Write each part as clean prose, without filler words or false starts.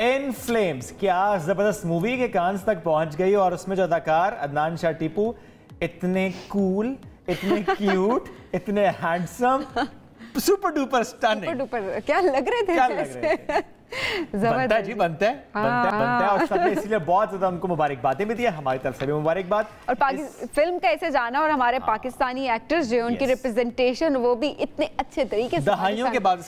In flames क्या जबरदस्त movie के कांस तक पहुंच गई और उसमें जो अदाकार अदनान शाह टीपू इतने कूल, इतने क्यूट, इतने हैंडसम, सुपर डुपर स्टनिंग, क्या लग रहे थे, क्या लग रहे थे। बनता है जी, बनता है और सबने इसीलिए बहुत ज्यादा उनको मुबारकबादें भी दी है, हमारी तरफ से भी मुबारकबाद। और फिल्म का ऐसे जाना और हमारे पाकिस्तानी एक्टर्स जो उनकी रिप्रेजेंटेशन वो भी इतने अच्छे तरीके से दहाइयों के बाद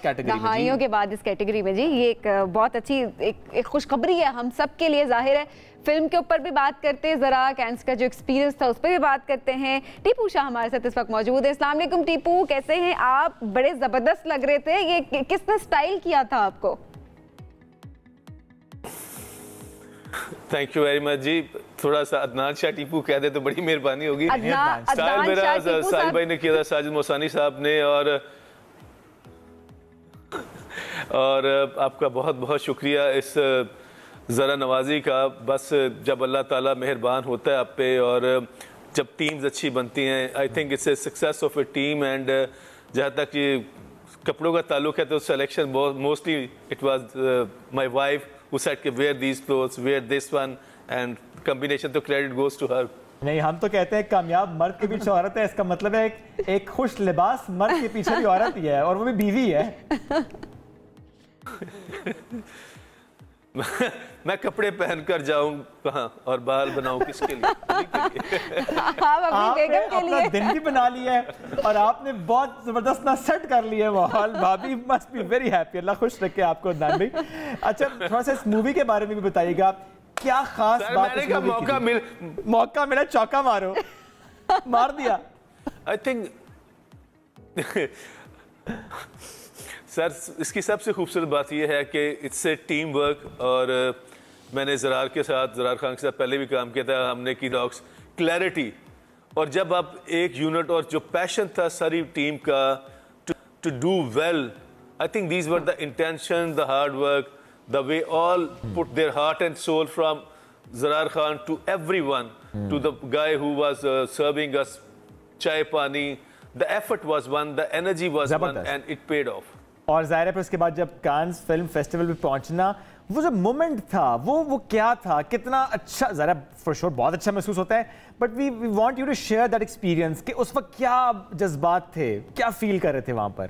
इस कैटेगरी में जी, ये एक बहुत अच्छी एक खुशखबरी है हम सब के लिए। जाहिर है फिल्म के ऊपर भी बात करते हैं, जरा कैंस का जो एक्सपीरियंस था उस पर भी बात करते हैं। टीपू शाह हमारे साथ इस वक्त मौजूद है। अस्सलाम वालेकुम टीपू, कैसे हैं आप? बड़े जबरदस्त लग रहे थे, ये किसने स्टाइल किया था आपको? थैंक यू वेरी मच जी। थोड़ा सा अदनान शाह टीपू कह दे तो बड़ी मेहरबानी होगी। स्टाइल मेरा साहिल भाई ने किया था, साजिद मोसानी साहब ने, और आपका बहुत बहुत शुक्रिया इस ज़रा नवाजी का। बस जब अल्लाह ताला मेहरबान होता है आप पे और जब टीम्स अच्छी बनती हैं, I think it's a success of A team. And जहाँ तक ये कपड़ों का ताल्लुक है तो selection mostly it was my wife who said कि wear these clothes, wear this one, and combination तो credit goes to her. नहीं, हम तो कहते हैं कामयाब मर्द के पीछे औरत है, इसका मतलब है एक खुश लिबास मर्द के पीछे भी औरत ही है और वो भी बीवी है। मैं कपड़े पहनकर जाऊं कहाँ और बाल बनाऊं किसके लिए? आपने अपना दिन भी बना लिया है और आपने बहुत जबरदस्त ना सेट कर लिया है माहौल। भाभी मस्ट बी वेरी हैप्पी, अल्लाह खुश रखे आपको अदनान भाई। अच्छा, थोड़ा सा इस मूवी के बारे में भी बताइएगा, क्या खास बात है? मौका मिला चौका मारो, मार दिया। आई थिंक सर इसकी सबसे खूबसूरत बात यह है कि इट्स ए टीम वर्क। और मैंने ज़रार खान के साथ पहले भी काम किया था, हमने की डॉग्स क्लैरिटी। और जब आप एक यूनिट और जो पैशन था सारी टीम का to do well, I think these were the intention, the hard work, the way all put their heart and soul from Zarar Khan to everyone, to the guy who was serving us chai pani. The effort was one, the energy was one and it paid off. और जाहिर है फिर उसके बाद जब Cannes film festival पे पहुंचना, वो जो मोमेंट था वो क्या था, कितना अच्छा, ज़रा फॉर श्योर बहुत अच्छा महसूस होता है, but we want you to share that experience कि उस वक्त क्या जज्बात थे, क्या फील कर रहे थे वहां पर?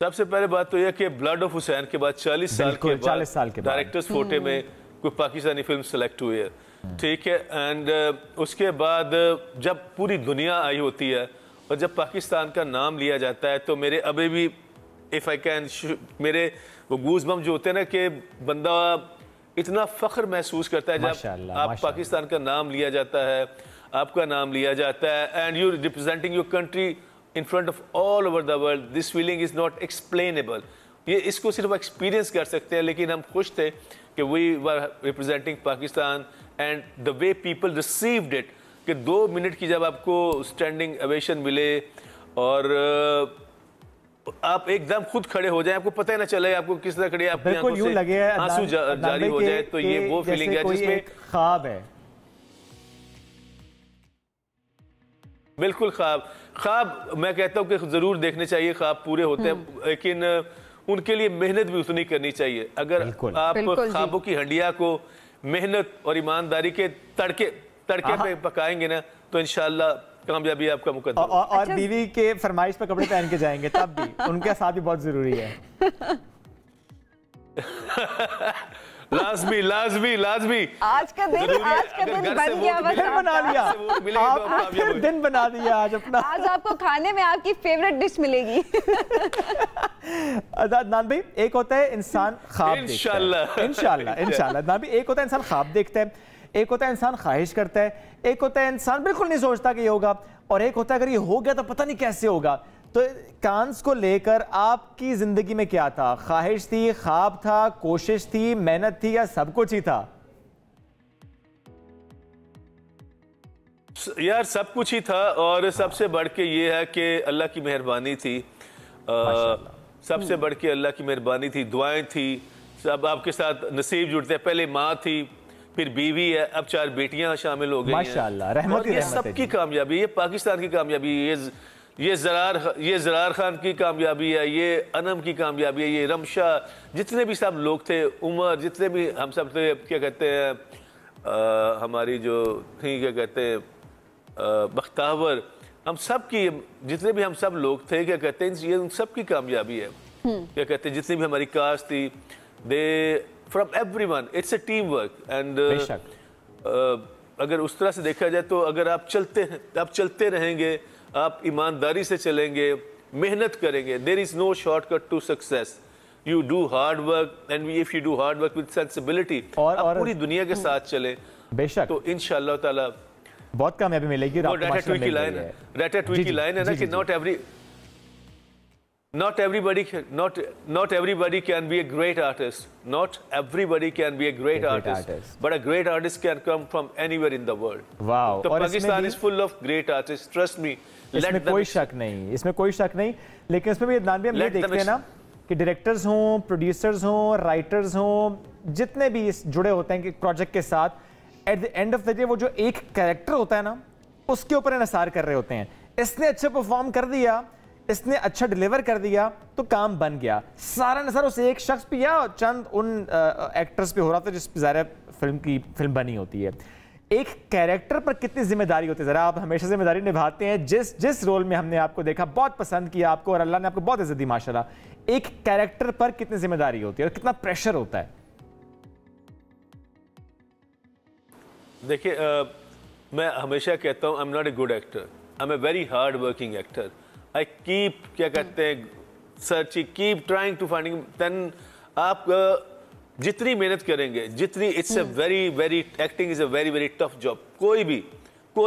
सबसे पहले बात तो यह कि ब्लड ऑफ हुसैन के बाद 40 साल के बाद डायरेक्टर्स फोटे में कोई पाकिस्तानी फिल्म सेलेक्ट हुई है, ठीक है। एंड उसके बाद जब पूरी दुनिया आई होती है और जब पाकिस्तान का नाम लिया जाता है तो मेरे अभी भी इफ़ आई कैन मेरे वो गूज़बम्प जो होते हैं ना कि बंदा इतना फ़ख्र महसूस करता है जब आप पाकिस्तान का नाम लिया जाता है, आपका नाम लिया जाता है and you representing your country in front of all over the world. This feeling is not explainable. ये इसको सिर्फ एक्सपीरियंस कर सकते हैं, लेकिन हम खुश थे कि we were representing Pakistan and the way people received it कि 2 मिनट की जब आपको स्टैंडिंग ओवेशन मिले और आप एकदम खुद खड़े हो जाए, आपको पता ही ना चले आपको किस तरह खड़े, आपकी आंखों से आंसू जारी हो जाए, तो ये वो फीलिंग है जिसमें ख्वाब है। बिल्कुल ख्वाब मैं कहता हूँ कि जरूर देखने चाहिए, ख्वाब पूरे होते हैं, लेकिन उनके लिए मेहनत भी उतनी करनी चाहिए। अगर आप ख्वाबों की हंडिया को मेहनत और ईमानदारी के तड़के पे पकाएंगे ना तो इंशाल्लाह कामयाबी आपका मुकद्दर। और अच्छा, बीवी के फरमाइश पे कपड़े पहन के जाएंगे तब भी उनके साथ भी बहुत जरूरी है। लाजमी आज का दिन बन गया, बस बना लिया आपने, दिन बना दिया आज अपना। आज आपको खाने में आपकी फेवरेट डिश मिलेगी। अदनान भाई, एक होता है इंसान ख्वाब देखता है, इंशाल्लाह अदनान भाई, एक होता है इंसान ख्वाब देखता है, एक होता है इंसान ख्वाहिश करता है, एक होता है इंसान बिल्कुल नहीं सोचता कि ये होगा, और एक होता है अगर ये हो गया तो पता नहीं कैसे होगा। तो कांस को लेकर आपकी जिंदगी में क्या था? ख्वाहिश थी, ख्वाब था, कोशिश थी, मेहनत थी, या सब कुछ ही था? यार सब कुछ ही था, और सबसे बढ़ के ये है कि अल्लाह की मेहरबानी थी। सबसे बढ़ के अल्लाह की मेहरबानी थी, दुआएं थी, सब आपके साथ नसीब जुड़ते हैं। पहले माँ थी, फिर बीवी है, अब 4 बेटियां शामिल हो गई हैं। माशाअल्लाह, रहमत ही रहमत है। सबकी कामयाबी, ये पाकिस्तान की कामयाबी, ये ये ज़रार खान की कामयाबी है, ये अनम की कामयाबी है, ये रमशा, जितने भी सब लोग थे, उमर, जितने भी हम सब थे, क्या कहते हैं, हमारी जो थी, क्या कहते हैं, बख्तावर, हम सब की, जितने भी हम सब लोग थे, क्या कहते हैं, ये उन सब की कामयाबी है। क्या कहते हैं, जितनी भी हमारी कास्ट थी, they from everyone, it's a team work. And अगर उस तरह से देखा जाए तो अगर आप चलते रहेंगे, आप ईमानदारी से चलेंगे, मेहनत करेंगे, there is no shortcut to success. You do hard work and if you do hard work with sensibility, और पूरी दुनिया के साथ चले, बेशक, तो इंशाअल्लाह ताला बहुत कामयाबी मिलेगी। रैटाटूई की लाइन है, रैटाटूई की लाइन है ना कि not everybody can be a great artist. Not everybody can be a great artist. But a great artist can come from anywhere in the world. Wow. So Pakistan is full of great artists. Trust me. इसमें कोई शक नहीं, लेकिन इसमें भी इदनान भी हम ये देखते हैं ना कि डायरेक्टर्स हों, प्रोड्यूसर्स हों, राइटर्स हों, जितने भी जुड़े होते हैं कि प्रोजेक्ट के साथ, at the end of the day वो जो एक कैरेक्टर होता है ना, उसके ऊपर इन्हिसार कर रहे होते हैं। इसने अच्छा परफॉर्म कर दिया, इसने अच्छा डिलीवर कर दिया, तो काम बन गया। सारा नजर उस एक शख्स पे या चंद उन एक्टर्स पे हो रहा था जिस पे ज़ाहिर फिल्म बनी होती है। एक कैरेक्टर पर कितनी जिम्मेदारी होती है, जरा आप हमेशा जिम्मेदारी निभाते हैं। जिस रोल में हमने आपको देखा, बहुत पसंद किया आपको और अल्लाह ने आपको बहुत इज्जत दी माशाल्लाह। एक कैरेक्टर पर कितनी जिम्मेदारी होती है और कितना प्रेशर होता है? देखिए, मैं हमेशा कहता हूँ, I am not a good actor, I am a very hard working actor. I keep, क्या कहते हैं, search, keep trying to finding. Then आप जितनी मेहनत करेंगे, जितनी, it's a very very, acting is a very very tough job. कोई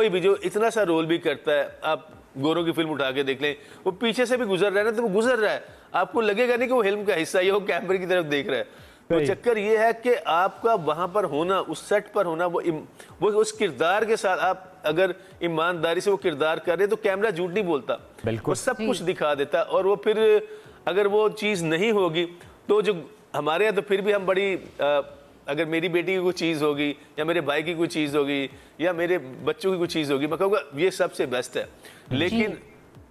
भी जो इतना सा रोल भी करता है, आप गोरों की फिल्म उठा के देख लें, वो पीछे से भी गुजर रहा है ना, तो वो गुजर रहा है, आपको लगेगा नहीं कि वो फिल्म का हिस्सा है, वो कैमरे की तरफ देख रहा है। तो चक्कर ये है कि आपका वहां पर होना, उस सेट पर होना, वो उस किरदार के साथ आप अगर ईमानदारी से वो किरदार कर रहे हैं, तो कैमरा झूठ नहीं बोलता, वो सब कुछ दिखा देता। और वो फिर अगर वो चीज़ नहीं होगी, तो जो हमारे यहाँ, तो फिर भी हम बड़ी, अगर मेरी बेटी की कोई चीज़ होगी या मेरे भाई की कोई चीज़ होगी या मेरे बच्चों की कोई चीज़ होगी, मैं कहूँगा ये सबसे बेस्ट है। लेकिन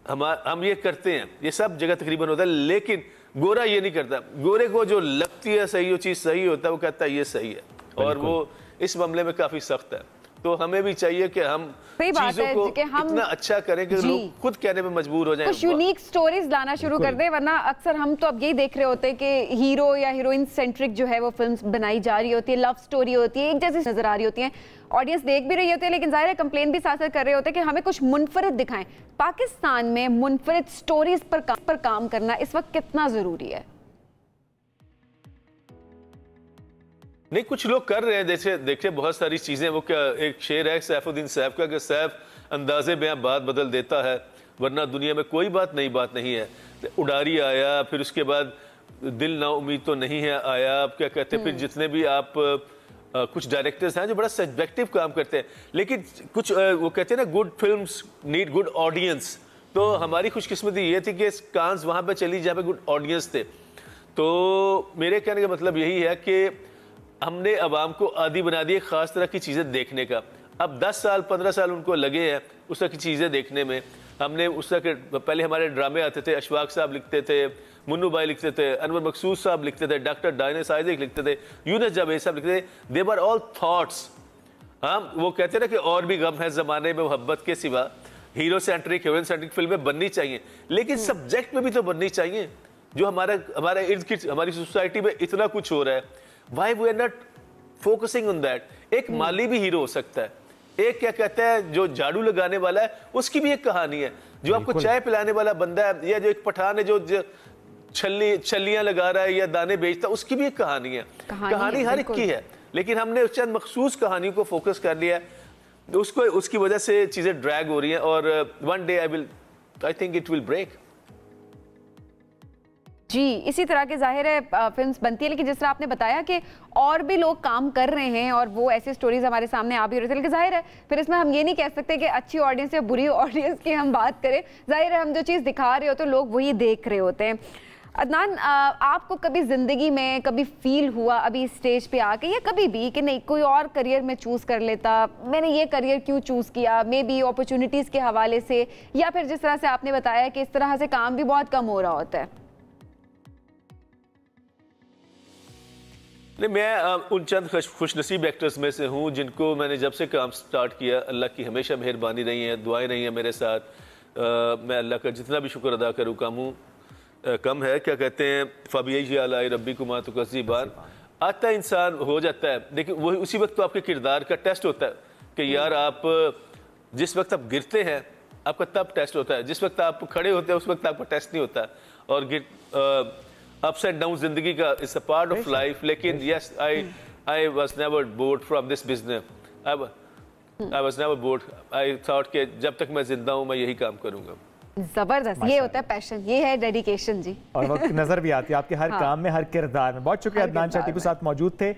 हम ये करते हैं, ये सब जगह तकरीबन होता है, लेकिन गोरा ये नहीं करता। गोरे को जो लगती है सही, वो चीज़ सही होता है, वो कहता है ये सही है, और वो इस मामले में काफ़ी सख्त है। तो हमें भी चाहिए कि हम चीजों को इतना अच्छा करें कि लोग खुद कहने पे मजबूर हो जाएं, कुछ यूनिक स्टोरीज लाना शुरू कर दे। वरना अक्सर हम तो अब यही देख रहे होते हैं कि हीरो या हीरोइन सेंट्रिक जो है वो फिल्म्स बनाई जा रही होती है, लव स्टोरी होती है, एक जैसी नजर आ रही होती है, ऑडियंस देख भी रही होती है, लेकिन जाहिर है कंप्लेन भी साथ साथ कर रहे होते हैं कि हमें कुछ मुनफरिद दिखाएं। पाकिस्तान में मुनफरिद स्टोरीज पर काम करना इस वक्त कितना जरूरी है? नहीं, कुछ लोग कर रहे हैं, जैसे देखिए बहुत सारी चीज़ें, वो क्या एक शेर है सैफुद्दीन सैफ का कि सैफ अंदाजे बयां बात बदल देता है, वरना दुनिया में कोई बात नहीं है। उडारी आया, फिर उसके बाद दिल ना उम्मीद तो नहीं है आया, आप क्या कहते हैं, फिर जितने भी आप कुछ डायरेक्टर्स हैं जो बड़ा सब्जेक्टिव काम करते हैं, लेकिन कुछ वो कहते हैं ना, good films need good audience. तो हमारी खुशकिस्मती ये थी कि कांस वहाँ पर चली जहाँ पे गुड ऑडियंस थे। तो मेरे कहने का मतलब यही है कि हमने अवाम को आदी बना दिए खास तरह की चीज़ें देखने का। अब 10 साल 15 साल उनको लगे हैं उस तरह की चीज़ें देखने में। हमने उस तरह के पहले हमारे ड्रामे आते थे, अशफाक साहब लिखते थे, मुन्नू भाई लिखते थे, अनवर मकसूद साहब लिखते थे, डॉक्टर डायनेस आइज़िक लिखते थे, यूनुस जावेद साहब लिखते थे। दे वर ऑल थॉट्स। हम वो कहते ना कि और भी गम है ज़माने में मोहब्बत के सिवा, हीरो सेंट्रिक हीरोइन सेंट्रिक फिल्में बननी चाहिए, लेकिन सब्जेक्ट में भी तो बननी चाहिए। जो हमारे इर्द गिर्द हमारी सोसाइटी में इतना कुछ हो रहा है, why we are not focusing on that. एक माली भी हीरो हो सकता है, एक क्या कहते हैं जो झाड़ू लगाने वाला है उसकी भी एक कहानी है, जो आपको चाय पिलाने वाला बंदा है, या जो एक पठान है जो छल्लियां लगा रहा है या दाने बेचता है, उसकी भी एक कहानी है। कहानी हर एक की है, लेकिन हमने उस चंद मखसूस कहानी को फोकस कर लिया है, उसको उसकी वजह से चीजें ड्रैग हो रही हैं, और one day I think it will break. जी, इसी तरह के जाहिर है फिल्म्स बनती है, लेकिन जिस तरह आपने बताया कि और भी लोग काम कर रहे हैं और वो ऐसी स्टोरीज हमारे सामने आ भी रही थी, लेकिन जाहिर है फिर इसमें हम ये नहीं कह सकते कि अच्छी ऑडियंस या बुरी ऑडियंस की हम बात करें। जाहिर है हम जो चीज़ दिखा रहे होते हैं लोग वही देख रहे होते हैं। अदनान, आपको कभी ज़िंदगी में कभी फील हुआ अभी स्टेज पे आके या कभी भी कि नहीं कोई और करियर में चूज़ कर लेता, मैंने ये करियर क्यों चूज़ किया, मे बी अपॉर्चुनिटीज़ के हवाले से, या फिर जिस तरह से आपने बताया कि इस तरह से काम भी बहुत कम हो रहा होता है? नहीं, मैं उन चंद खुशनसीब एक्टर्स में से हूँ जिनको मैंने जब से काम स्टार्ट किया, अल्लाह की हमेशा मेहरबानी रही है, दुआएं रही हैं मेरे साथ। मैं अल्लाह का जितना भी शुक्र अदा करूँ कम है। क्या कहते हैं, फ़बीजी अलाई रब्बी कुमा तो कज़ीबान, आता इंसान हो जाता है, लेकिन वही उसी वक्त तो आपके किरदार का टेस्ट होता है कि यार आप जिस वक्त आप गिरते हैं आपका तब टेस्ट होता है, जिस वक्त आप खड़े होते हैं उस वक्त आपका टेस्ट नहीं होता। और अप्स एंड डाउन जिंदगी का it's a part of life. लेकिन yes, I was never bored from this business, I was never bored. I thought कि जब तक मैं जिंदा हूँ मैं यही काम करूँगा। जबरदस्त, ये होता है पैशन, ये है डेडिकेशन जी। और वक्त नजर भी आती है आपके हर काम में, हर किरदार में। बहुत शुक्रिया, अदनान शाह टीपू साथ मौजूद थे।